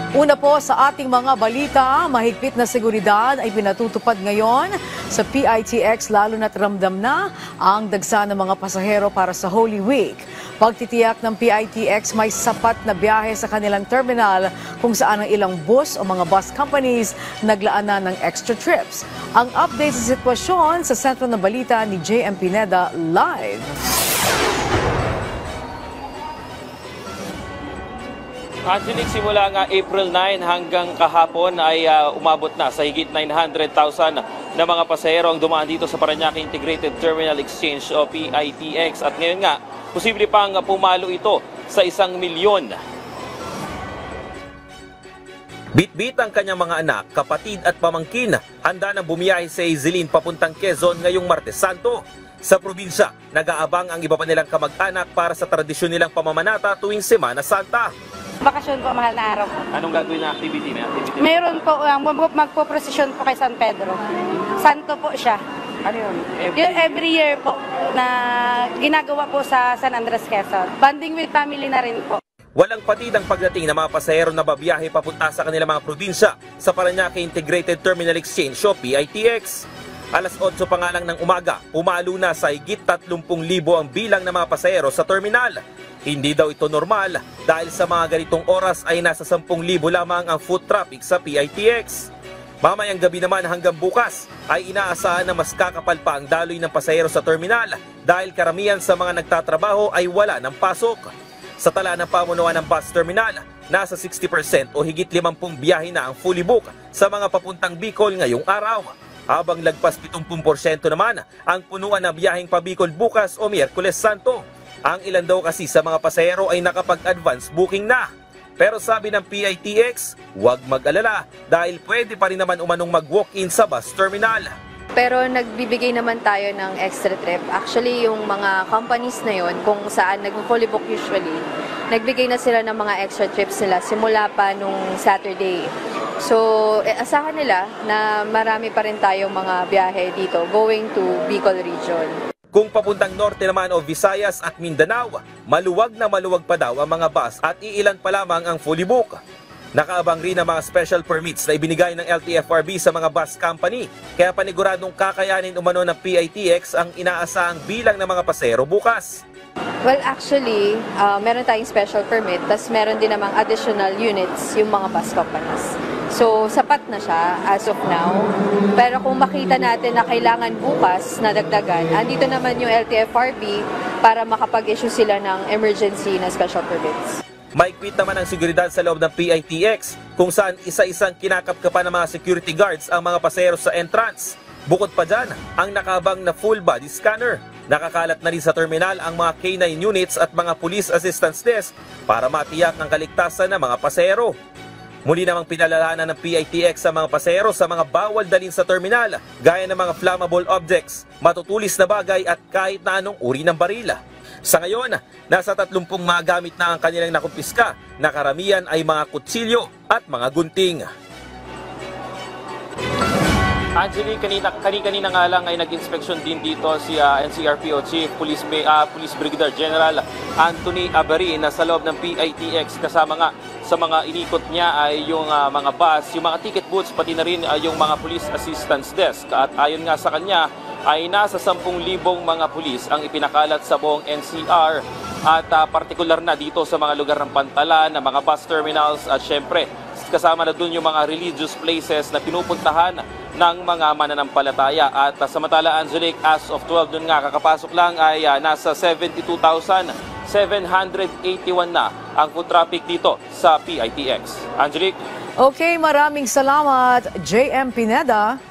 Una po sa ating mga balita, mahigpit na seguridad ay pinatutupad ngayon sa PITX lalo na't ramdam na ang dagsa ng mga pasahero para sa Holy Week. Pagtitiyak ng PITX may sapat na biyahe sa kanilang terminal kung saan ang ilang bus o mga bus companies naglaan na ng extra trips. Ang update sa sitwasyon sa sentro ng balita ni JM Pineda live. Angelique, simula nga April 9 hanggang kahapon ay umabot na sa higit 900,000 na mga pasahero ang dumaan dito sa Parañaque Integrated Terminal Exchange o PITX. At ngayon nga, posible pang pumalo ito sa 1 milyon. Bitbit ang kanyang mga anak, kapatid at pamangkin. Handa nang bumiyahe sa Izilin papuntang Quezon ngayong Martes Santo. Sa probinsya, nag-aabang ang iba pa nilang kamag-anak para sa tradisyon nilang pamamanata tuwing Semana Santa. Bakasyon po, mahal na araw po. Anong gagawin na activity? Mayroon po, magpo-prosesyon po kay San Pedro. Santo po siya. Ano yun? Every year po na ginagawa po sa San Andres, Quezon. Bonding with family na rin po. Walang patid ang pagdating ng mga pasahero na babiyahe papunta sa kanilang mga probinsya sa Parañaque Integrated Terminal Exchange o PITX. Alas 8 pa nga lang ng umaga, umalo na sa higit 30,000 ang bilang ng mga pasahero sa terminal. Hindi daw ito normal dahil sa mga ganitong oras ay nasa 10,000 lamang ang foot traffic sa PITX. Mamayang gabi naman hanggang bukas ay inaasahan na mas kakapal pa ang daloy ng pasahero sa terminal dahil karamihan sa mga nagtatrabaho ay wala ng pasok. Sa tala ng pamunuan ng bus terminal, nasa 60% o higit 50 biyahe na ang fully book sa mga papuntang Bicol ngayong araw. Habang lagpas 70% naman ang punuan na biyaheng pa Bicol bukas o Miyerkules Santo. Ang ilan daw kasi sa mga pasahero ay nakapag-advance booking na. Pero sabi ng PITX, huwag mag-alala dahil pwede pa rin naman umanong mag-walk-in sa bus terminal. Pero nagbibigay naman tayo ng extra trip. Actually, yung mga companies na yon kung saan nag-fully book usually, nagbigay na sila ng mga extra trips nila simula pa nung Saturday. So, asahan nila na marami pa rin tayong mga biyahe dito going to Bicol region. Kung papuntang norte naman o Visayas at Mindanao, maluwag na maluwag pa daw ang mga bus at iilan pa lamang ang fully book. Nakaabang rin ang mga special permits na ibinigay ng LTFRB sa mga bus company, kaya paniguradong kakayanin umano ng PITX ang inaasahang bilang ng mga pasahero bukas. Well, actually, meron tayong special permit, tas meron din namang additional units yung mga bus companies. So, sapat na siya as of now. Pero kung makita natin na kailangan bukas na dagdagan, andito naman yung LTFRB para makapag-issue sila ng emergency na special permits. Maigpit naman ang seguridad sa loob ng PITX kung saan isa-isang kinakapkapan ng mga security guards ang mga pasahero sa entrance. Bukod pa dyan, ang nakaabang na full body scanner. Nakakalat na rin sa terminal ang mga K9 units at mga police assistance desk para matiyak ang kaligtasan ng mga pasahero. Muli namang pinalalahanan ng PITX sa mga pasahero sa mga bawal dalhin sa terminal gaya ng mga flammable objects, matutulis na bagay at kahit na anong uri ng barila. Sa ngayon, nasa 30 mga gamit na ang kanilang nakumpiska na karamihan ay mga kutsilyo at mga gunting. Angelique, kanina nga lang ay nag-inspeksyon din dito si NCRPO Chief Police Brigadier General Anthony Abarin na sa loob ng PITX. Kasama nga sa mga inikot niya ay yung mga bus, yung mga ticket booths, pati na rin yung mga police assistance desk. At ayon nga sa kanya ay nasa 10,000 mga pulis ang ipinakalat sa buong NCR at partikular na dito sa mga lugar ng pantalan, ng mga bus terminals at syempre kasama na dun yung mga religious places na pinupuntahan ng mga mananampalataya. At samantala, Angelique, as of 12 dun nga kakapasok lang ay nasa 72,781 na ang foot traffic dito sa PITX. Angelique? Okay, maraming salamat, JM Pineda.